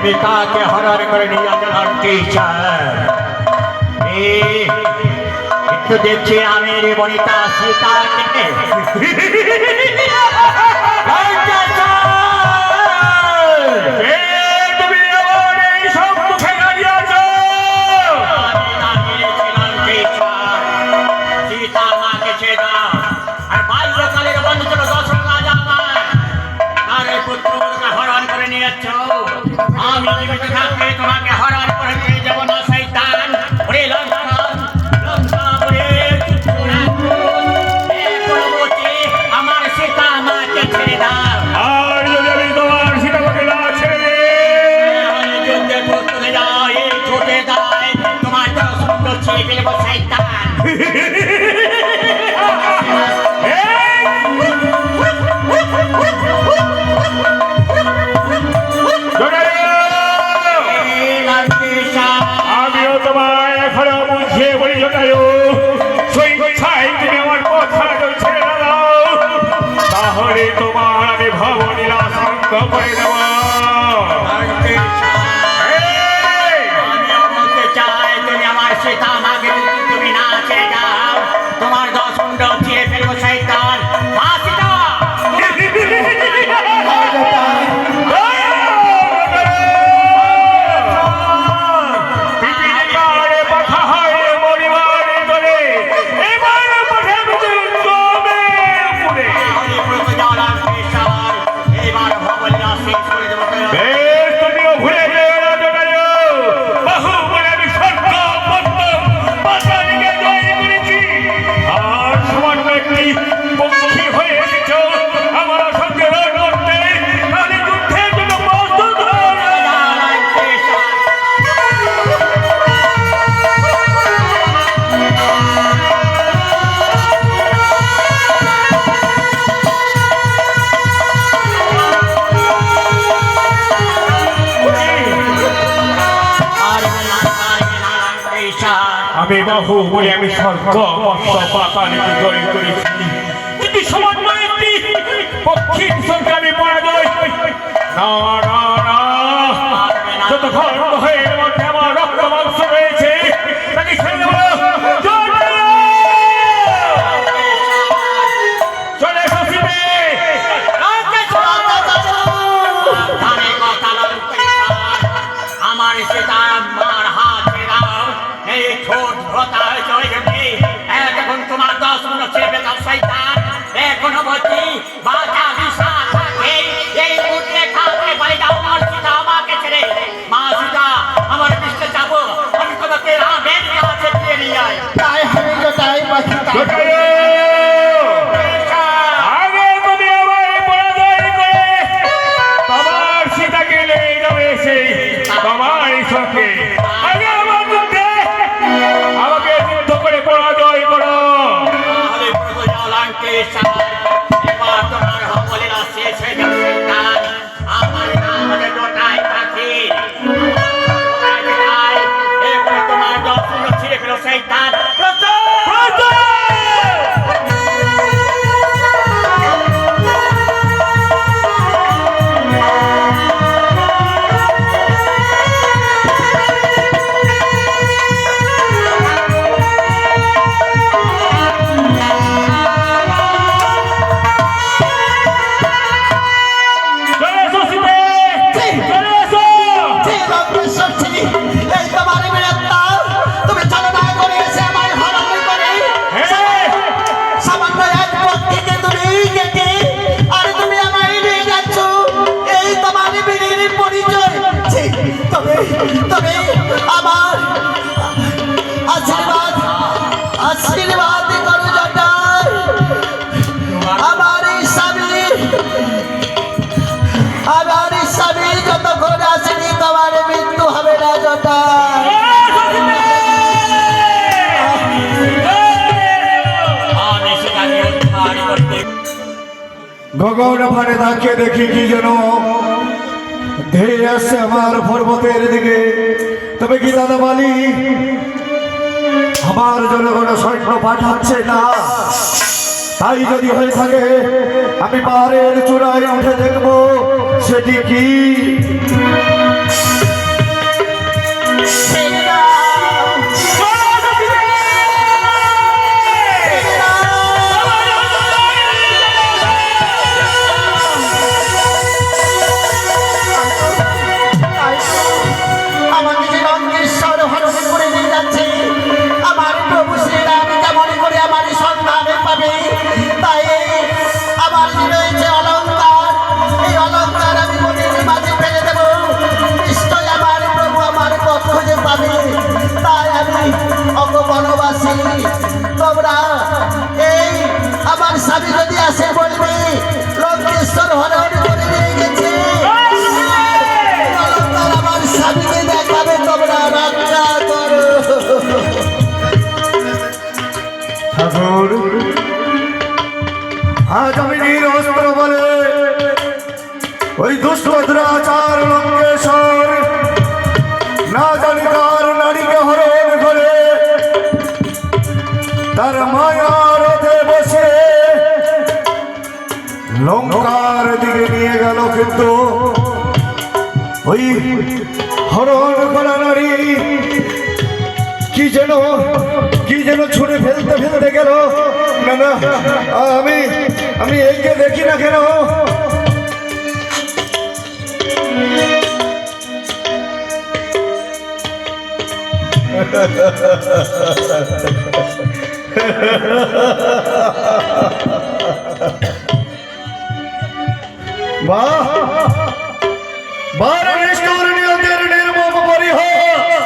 পিতাকে হরণ করে নিয়ে গেলাম টিচার। একটু দেখছি আমি বনিতা সীতাকে আমি জীবিত থাকতে তোমাকে হরণ করে নিয়ে যাবো না শয়তান। ওরে লঙ্কা আমার সীতা মাকে ছেড়ে দাও। আর যদি আমি তোমার সীতা মাকে না ছেড়ে যুদ্ধে চলে যাও, এই ছুটে যায় তোমার সুন্দর ছেড়ে ফেলবো শয়তান। আমিও তোমায় এখনো বুঝিয়ে বলি জটায়ু, স্বেচ্ছায় তুমি আমার কথা ছেড়ে দাও, তাহলে তোমার আমি ভবনীলা সঙ্গ করে দেব। তুমি আমার সীতা মাকে তুমি না ছেড়ে যাও, তোমার 10 মুন্ড ছিঁড়ে ফেলবো শয়তান। আমি বাহু বলে আমি স্বর্গ মস্ত পাতালে জয় করেছি, কিন্তু সামান্য একটি পক্ষীর সঙ্গে আমি পরাজয়। না না না, যতক্ষণ হয়ে মধ্যে আমার রক্ত মাংস রয়েছে তাকে ছেড়ে দেব। চলে এসেছিবে আমার সীতা মার হাত দাও, এই ছোট ভোতায় চলে গেছে। এখন তোমার 10 মুন্ড ছেড়ে দাও শয়তান। এখনো বলছি বাঁচা দিশা থাকে, এই মুহূর্তে খাতে পারি যাও আমার সীতা আমাকে ছেড়ে। মা সীতা আমার বিশ্বে যাবো, আমি তোমাকে রামের কাছে ফিরে নিয়ে যাই। তাই আমি তো তাই বাঁচি। আগে তুমি আমায় পরাজয় করে তোমার সীতাকে নিয়ে যাবে সেই তোমার সঙ্গে। আগে আমার যুদ্ধে আমাকে যুদ্ধ করে পরাজয় করো। এবার তোমার হবলেরা শেষ হয়ে যাবে শয়তান। আমার নাম জটাই পাখি। এরপরে তোমার 10 মুন্ড ছিঁড়ে ফেলো শয়তান। তবে আমার আশীর্বাদ আশীর্বাদ করো জটাই। আমার স্বামী যতক্ষণ আসেনি তোমার মৃত্যু হবে না জটাই। গগন ভারে তাকিয়ে দেখি কি যেন ধেয়ে আসছে আমার পর্বতের দিকে। তবে কি দাদা বলি, আমার জনগণ সৈন্য পাঠাচ্ছে না। তাই যদি হয়ে থাকে আমি পাহাড়ের চূড়ায় উঠে দেখবো সেটি কি। হুজুর আজ আমি নিরস্ত্র বলে ওই দুষ্টদ্রাচার লঙ্কেশ্বর না জানি কার নারীকে হরণ করে তার মায়ার রথে বসে লঙ্কার দিকে নিয়ে গেল, কিন্তু ওই হরণ করা নারী কি যেন ছুঁড়ে ফেলতে গেল। না না, আমি এইকে দেখি না কেন? বাহ বারে নিষ্ঠুর নিয়তের নির্মম পরিহাস।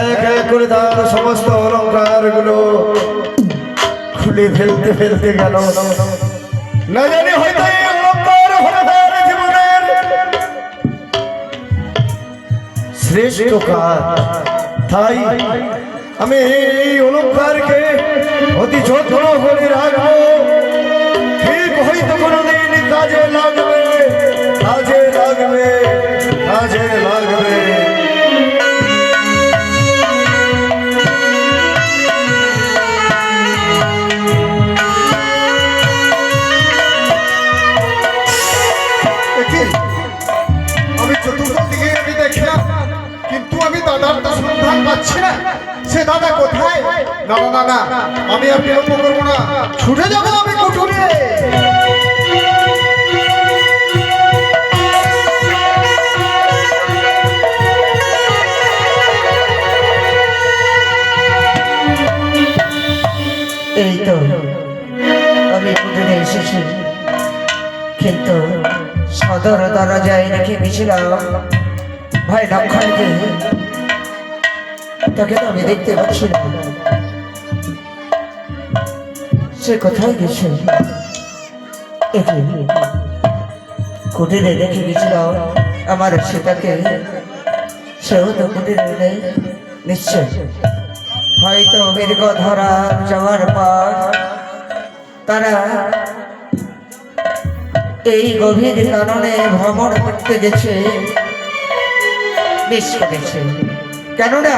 এক এক করে তার সমস্ত অলঙ্কার গুলো খুলে ফেলতে গেল। না জানি হয়তো এই অলঙ্কার হলো তার জীবনের শ্রেষ্ঠ কাজ, তাই আমি এই অলঙ্কারকে অতি যত্ন করে রাখবো। ঠিক হয়তো কোনোদিন কাজে লাগবে। আমি চতুর্থ দিকে আমি দেখলাম, কিন্তু আমি দাদার তো সন্ধান পাচ্ছি না। সে দাদা কোথায়? না না না, আমি আর বিলম্ব করবো না, ছুটে যাবো আমি কুঠুরে। এই তো আমি কুটিরে এসেছি, কিন্তু সদর দরজায় রেখে গেছিলাম ভাই লক্ষণকে। তাকে তো আমি দেখতে পাচ্ছি না, সে কোথায় গেছে? কুটিরে রেখে গেছিলাম আমার সেটাকে, সেও তো কুটিরে নেই। নিশ্চয় হয়তো মৃগ ধরা যাওয়ার পর তারা এই গভীর কারণে ভ্রমণ করতে গেছে, বেশ করেছে। কেননা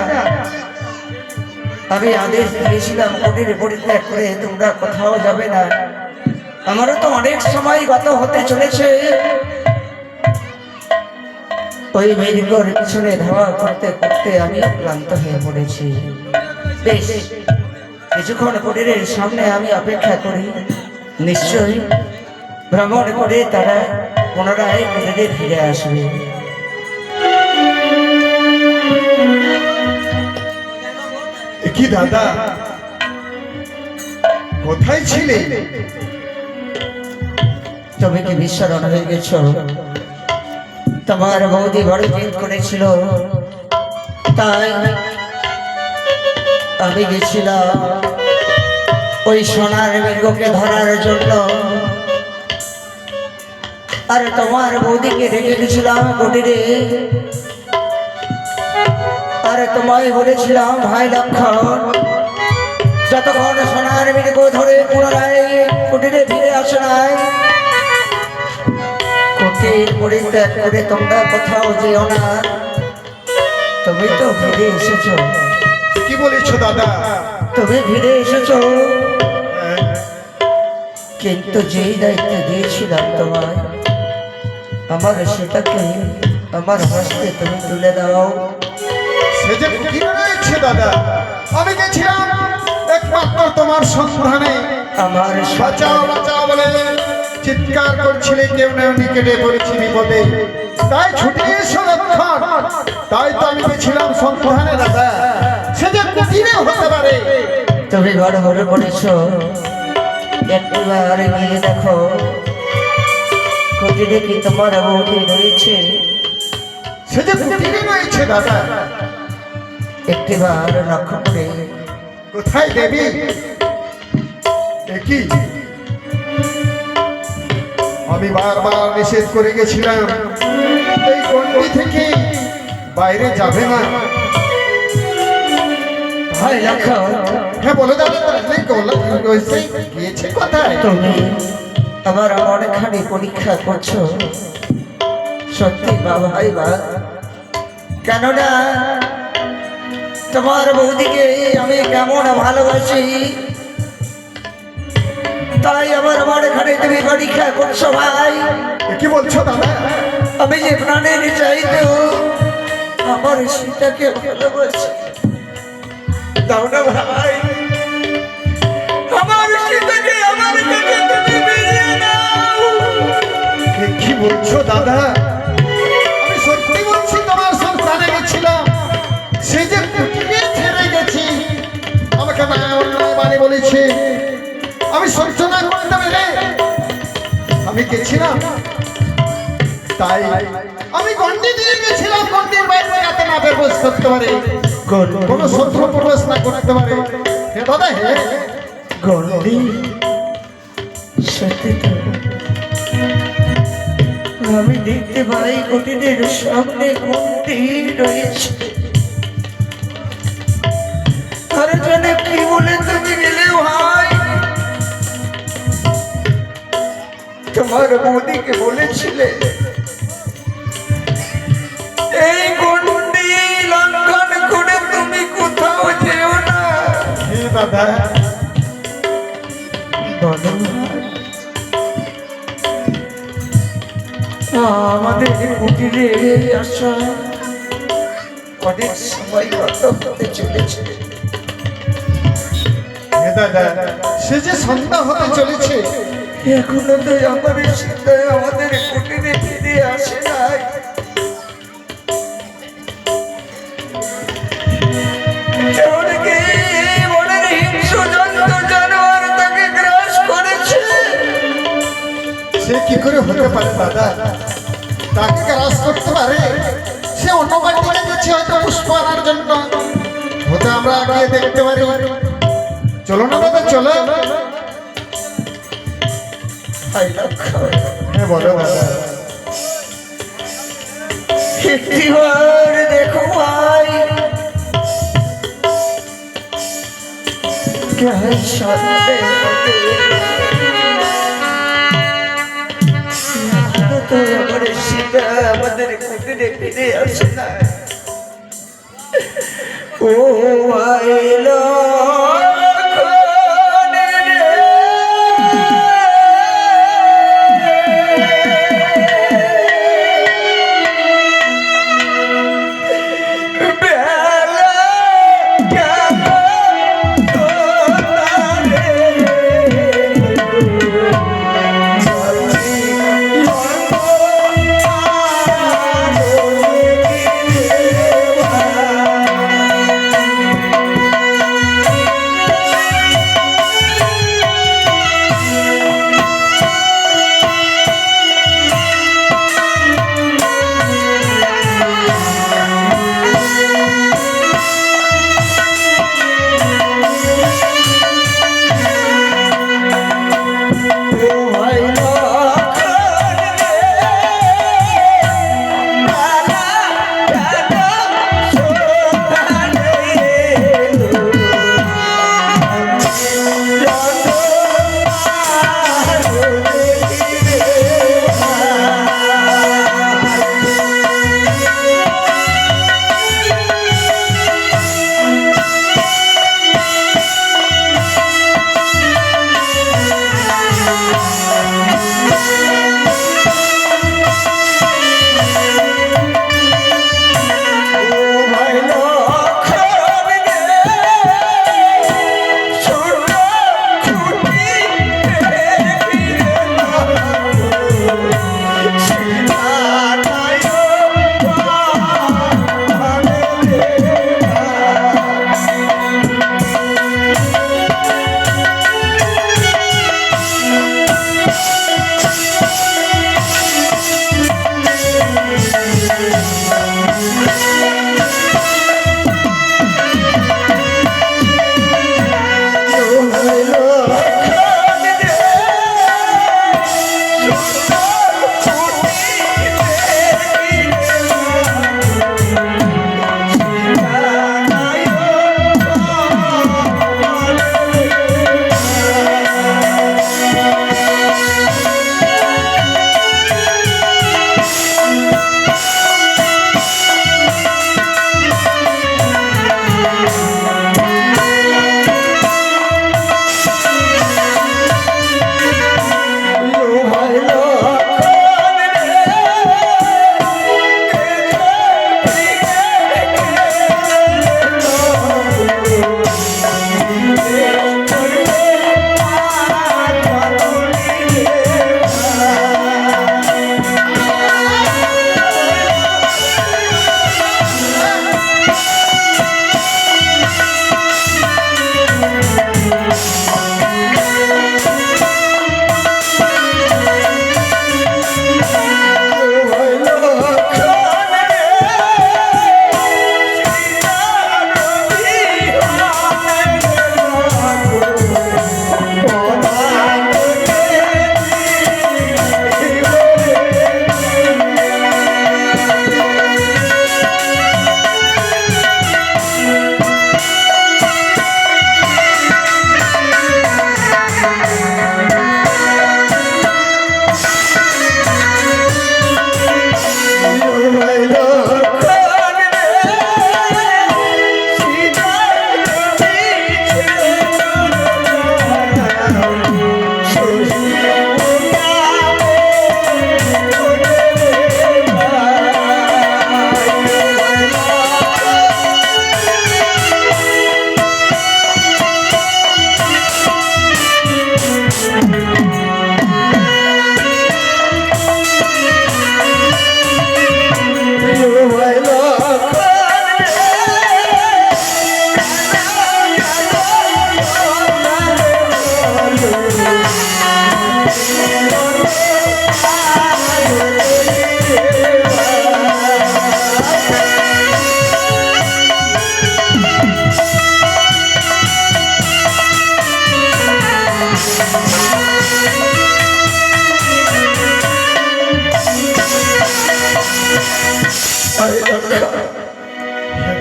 আমি আদেশ দিয়েছিলাম কুটির পরিত্যাগ করে তোমরা কোথাও যাবে না। আমারও তো অনেক সময় গত হতে চলেছে, ওই মৃগর পিছনে ধাওয়া করতে করতে আমি ক্লান্ত হয়ে পড়েছি। বেশ কিছুক্ষণ কুটিরের সামনে আমি অপেক্ষা করি, নিশ্চয়ই ভ্রমণ করে তারা পুনরায় কুটিরে ফিরে আসবে। কি দাদা, কোথায় ছিলে? তুমি কি বিস্মরণ হয়ে গেছ? তোমার বৌদি বড় জেদ করেছিল, তাই আমি গেছিলাম ওই সোনার মৃগকে ধরার জন্য। আর তোমার বৌদিকে রেখে গেছিলাম কুটিরে। আর তোমায় বলেছিলাম ভাই লক্ষণ, যতক্ষণ সোনার মৃগ ধরে পুনরায় কুটিরে ফিরে আসে নাই, কুটির পরিত্যাগ করে তোমরা কোথাও যেও না। তুমি তো ফিরে এসেছো। কি বলেছ দাদা? তুমি ফিরে এসেছো, কিন্তু যেই দায়িত্ব দিয়েছিলাম তোমায়, আমার সেটাকে আমার হস্তে তুমি তুলে দাও। সে যে কি রয়েছে দাদা, আমি গেছিলাম একমাত্র তোমার সন্ধানে। আমার বাঁচাও বাঁচাও বলে চিৎকার করছিলে, কেউ না নিকেটে পড়েছি বিপদে, তাই ছুটে এসো লক্ষণ। তাই তো আমি গেছিলাম সন্ধানে দাদা, সে যে কুটিরে হতে পারে। তুমি বড় বড় করেছো, একবার গিয়ে দেখো কুটিরে কি তোমার বৌদি রয়েছে। সে যে কুটিরে রয়েছে দাদা, একটিবার লক্ষ্য করে। কোথায় দেবী? কি আমি বারবার নিষেধ করে গেছিলাম, এই গণ্ডি থেকে বাইরে যাবে না। ভাই লক্ষণ, হ্যাঁ বলো দাদা, গিয়েছে কোথায়? তুমি আমার অনেকখানি পরীক্ষা করছো সত্যি বাবা ভাই বা, কেননা তোমার বৌদিকে আমি কেমন ভালোবাসি, তাই আমার অনেকখানি তুমি পরীক্ষা করছো ভাই। কি বলছো দাদা? আমি যে প্রাণের চাইতেও আমার সীতাকে ভালোবাসি, দাও না ভাই আমার সীতাকে আমার কাছে তুমি ফিরিয়ে দাও। কি বলছো দাদা? আমি সত্যি বলছি, তোমার সংসারে গেছিলাম, সেই যে কুটিরে ছেড়ে গেছি, আমাকে মানে বলেছে আমি সহ্য না করতে পেরে আমি গেছিলাম, তাই আমি গন্ডি দিয়ে গেছিলাম, গন্ডির বাইরে যাতে না প্রবেশ করতে পারে, কোন শত্রু প্রবেশ না করতে পারে। হে দাদা, হে গন্ডি, সত্যি তো আমি দেখতে পাই কুটিরের সামনে গন্ডি রয়েছে, তার জন্য কি বলে তুমি গেলে ভাই? তোমার বৌদিকে বলেছিলে এই গন্ডি লঙ্ঘন করে তুমি কোথাও যেও না। হে দাদা, বলো আমাদের কুটিরে আসা অনেক সময় কত হতে চলেছে। হে দাদা, সে যে সন্ধ্যা হতে চলেছে, এখনো তো আমার সীতা আমাদের কুটিরে ফিরে আসে নাই। কেমনকি বনের হিংস্র জন্তু জানোয়ার তাকে গ্রাস করেছে। সে কি করে হতে পারে দাদা? তাকে গ্রাস করতে পারে? সে অন্য বাড়িতে গেছে হয়তো পুষ্প আনার জন্য, হতে আমরা গিয়ে দেখতে পারি। চলো না দাদা, চলো। হাই লক্ষণ, হ্যাঁ বলো দাদা। একটিবার দেখো ভাই, কেমন সন্দেহ হবে। এখনো তো আমার সীতা আমাদের কুটিরে ফিরে আসে না। ও আইলো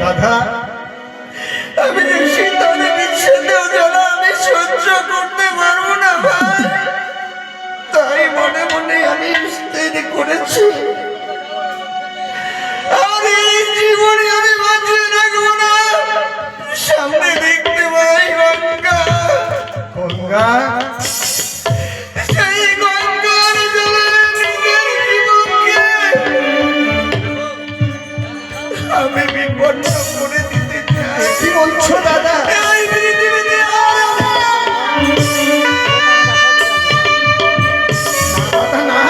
দাদা আমি শীতলে বিচ্ছেদেও জ্বালা আমি সহ্য করতে পারবো না ভাই, তাই মনে মনে আমি স্থির করেছি আর এই জীবনে আমি বাঁচিয়ে রাখবো না। সামনে দেখতে পাই গঙ্গা, গঙ্গা সেই গঙ্গার জলে নিজের জীবনকে আমি বিপন্ন করে দিতে চাই। কি বলছো দাদা? এই পৃথিবীতে আর দাদা না,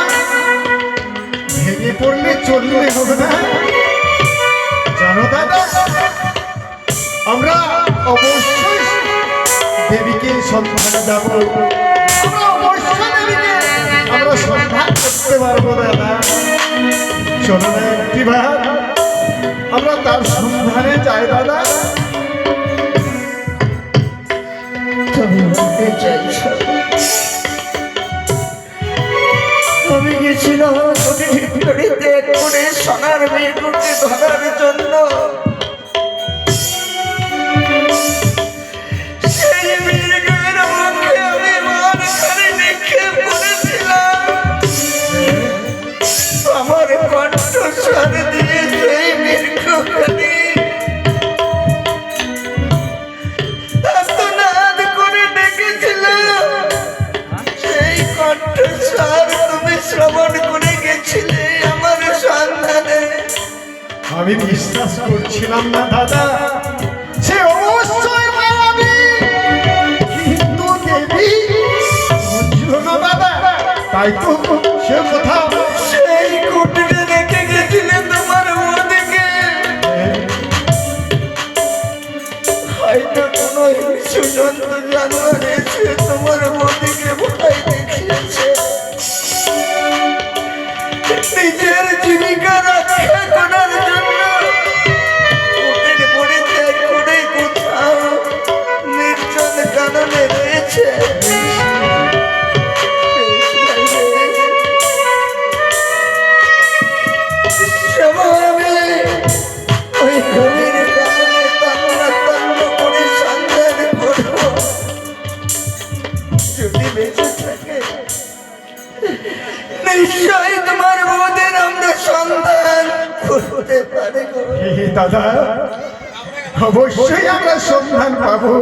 ভেঙে পড়লে চললে হবে না। জানো দাদা, আমরা অবশ্যই দেবীকে সন্ধানে যাব, আমরা অবশ্যই দেবীকে আমরা সন্ধান করতে পারবো দাদা। চলো না একটিবার আমরা তার সন্ধানে যাই দাদা। তুমি বলতে চাইছ আমি গেছিলাম ভিতরিতে করে সোনার মেয়েগুলোকে ধরার জন্য। সেই মেয়েগুলোর মুখে আমি মানখানে নিক্ষেপ করেছিলাম, আমার কণ্ঠস্বর দিয়ে সেই মৃত্যুখানি আর্তনাদ করে ডেকেছিলাম। সেই কণ্ঠস্বর তুমি শ্রবণ করে গেছিলে আমার সন্ধানে। আমি বিশ্বাস করছিলাম না দাদা, সে অবশ্যই মায়াবী, কিন্তু দেবী বুঝলো না দাদা, তাই তো সে কথা সেই কুটিরে রেখে গেছিলে তোমার মোদিকে। হয়তো কোনো হিংস্র জন্তু জানোয়ার এসে তোমার মোদিকে ভয় দেখিয়েছে। নিজের জীবিকা রক্ষা করার জন্য কুটির পরিত্যাগ করে কোথাও নির্জন কাননে রয়েছে। ওই গভীর কারণে তন্ন করে সন্ধান করব, যদি বেঁচে থাকে নিশ্চয়ই তোমার বোধের আমরা সন্ধান করতে পারবো। হে দাদা, অবশ্যই আমরা সন্ধান পাবো।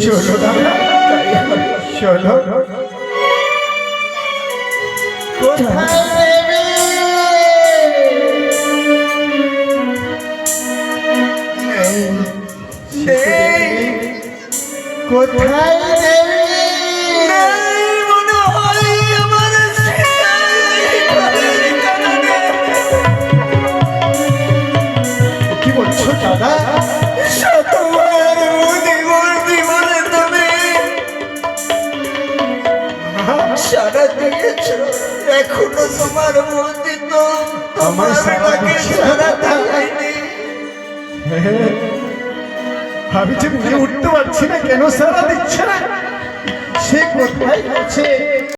চলো দাদা, চলো। কোথায় দেবী? সেই কোথায় দেবী? নেই মনে হয় আমার সেই ঘরের কারণে। কি বলছো দাদা? শতবার মূর্তি বলে তুমি সারা দিয়েছ, এখনো তোমার মূর্তি তো তোমার সাড়া ডাকে দিচ্ছে। সাড়া দেয়নি। আমি যে বুঝে উঠতে পারছি না কেন সারা দিচ্ছে না। সে কোথায় গেছে?